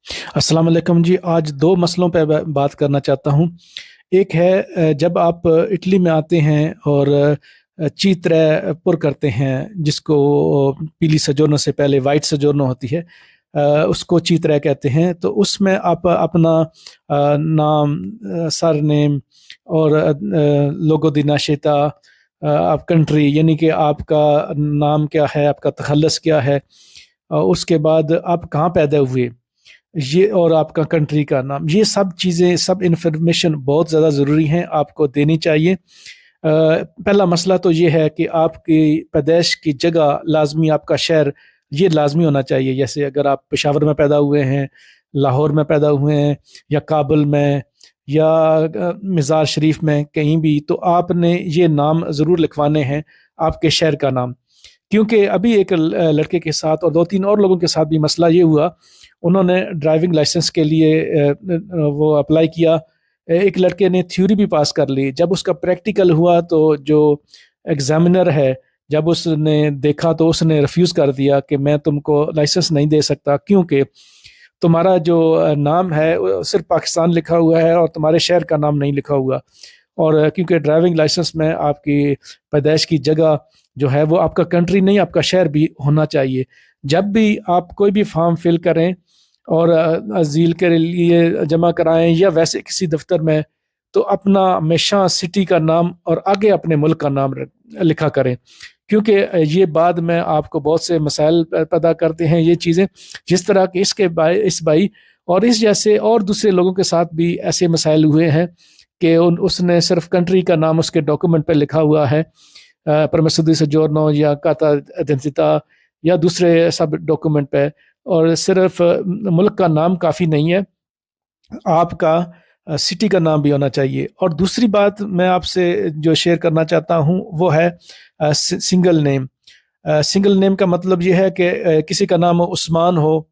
अस्सलाम वालेकुम जी। आज दो मसलों पे बात करना चाहता हूँ। एक है जब आप इटली में आते हैं और चीतरे पुर करते हैं, जिसको पीली सजोरनो से पहले वाइट सजोरनो होती है, उसको चीतरे कहते हैं। तो उसमें आप अपना नाम, सरनेम और लोगो दी नाशेता, आप कंट्री यानी कि आपका नाम क्या है, आपका तखल्लुस क्या है, उसके बाद आप कहाँ पैदा हुए, ये, और आपका कंट्री का नाम, ये सब चीज़ें, सब इन्फॉर्मेशन बहुत ज़्यादा ज़रूरी हैं, आपको देनी चाहिए। पहला मसला तो ये है कि आपकी पैदाइश की जगह लाजमी, आपका शहर ये लाजमी होना चाहिए। जैसे अगर आप पेशावर में पैदा हुए हैं, लाहौर में पैदा हुए हैं, या काबुल में, या मज़ार शरीफ में, कहीं भी, तो आपने ये नाम ज़रूर लिखवाने हैं, आपके शहर का नाम। क्योंकि अभी एक लड़के के साथ और दो तीन और लोगों के साथ भी मसला ये हुआ, उन्होंने ड्राइविंग लाइसेंस के लिए वो अप्लाई किया। एक लड़के ने थ्योरी भी पास कर ली, जब उसका प्रैक्टिकल हुआ तो जो एग्जामिनर है, जब उसने देखा तो उसने रिफ्यूज़ कर दिया कि मैं तुमको लाइसेंस नहीं दे सकता, क्योंकि तुम्हारा जो नाम है वो सिर्फ पाकिस्तान लिखा हुआ है और तुम्हारे शहर का नाम नहीं लिखा हुआ। और क्योंकि ड्राइविंग लाइसेंस में आपकी पैदाइश की जगह जो है वो आपका कंट्री नहीं, आपका शहर भी होना चाहिए। जब भी आप कोई भी फॉर्म फिल करें और अजील के लिए जमा कराएं या वैसे किसी दफ्तर में, तो अपना हमेशा सिटी का नाम और आगे अपने मुल्क का नाम लिखा करें, क्योंकि ये बाद में आपको बहुत से मसाइल पैदा करते हैं ये चीज़ें। जिस तरह के इस भाई और इस जैसे और दूसरे लोगों के साथ भी ऐसे मसाइल हुए हैं कि उसने सिर्फ कंट्री का नाम उसके डॉक्यूमेंट पे लिखा हुआ है, परमेसो दी सोजोर्नो या कार्ता आइडेंटिटा या दूसरे सब डॉक्यूमेंट पे, और सिर्फ मुल्क का नाम काफ़ी नहीं है, आपका सिटी का नाम भी होना चाहिए। और दूसरी बात मैं आपसे जो शेयर करना चाहता हूँ वो है सिंगल नेम। सिंगल नेम का मतलब ये है कि किसी का नाम उस्मान हो,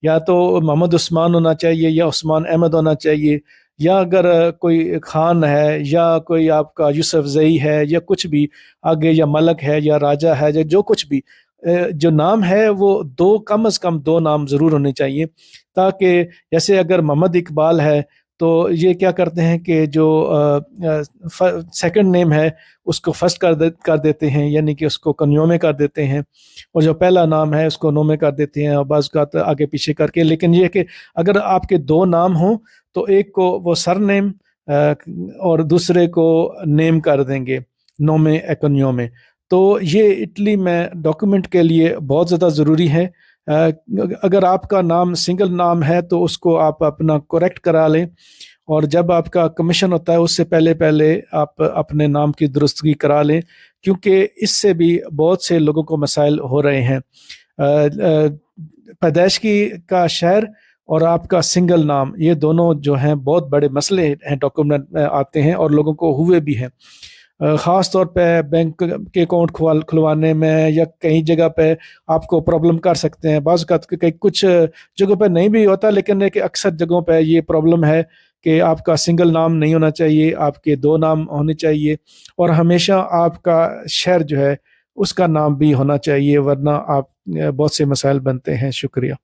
या तो मोहम्मद उस्मान होना चाहिए या उस्मान अहमद होना चाहिए, या अगर कोई खान है या कोई आपका यूसुफ जई है या कुछ भी आगे, या मलक है या राजा है, या जो कुछ भी जो नाम है वो दो, कम से कम दो नाम ज़रूर होने चाहिए, ताकि जैसे अगर मोहम्मद इकबाल है तो ये क्या करते हैं कि जो सेकंड नेम है उसको फर्स्ट कर देते हैं, यानी कि उसको कन्यो में कर देते हैं, और जो पहला नाम है उसको नो में कर देते हैं, और बाज़ का आगे पीछे करके। लेकिन ये कि अगर आपके दो नाम हों तो एक को वो सर नेम और दूसरे को नेम कर देंगे, नो में एकन्यो में। तो ये इटली में डॉक्यूमेंट के लिए बहुत ज़्यादा ज़रूरी है। अगर आपका नाम सिंगल नाम है तो उसको आप अपना करेक्ट करा लें, और जब आपका कमीशन होता है उससे पहले पहले आप अपने नाम की दुरुस्तगी करा लें, क्योंकि इससे भी बहुत से लोगों को मसाइल हो रहे हैं। पैदाइश की का शहर और आपका सिंगल नाम, ये दोनों जो हैं बहुत बड़े मसले हैं, डॉक्यूमेंट में आते हैं और लोगों को हुए भी हैं। ख़ास तौर पे बैंक के अकाउंट खुलवाने में या कई जगह पे आपको प्रॉब्लम कर सकते हैं। बाज़ का कई कुछ जगहों पे नहीं भी होता, लेकिन कि अक्सर जगहों पे ये प्रॉब्लम है कि आपका सिंगल नाम नहीं होना चाहिए, आपके दो नाम होने चाहिए, और हमेशा आपका शहर जो है उसका नाम भी होना चाहिए, वरना आप बहुत से मसाइल बनते हैं। शुक्रिया।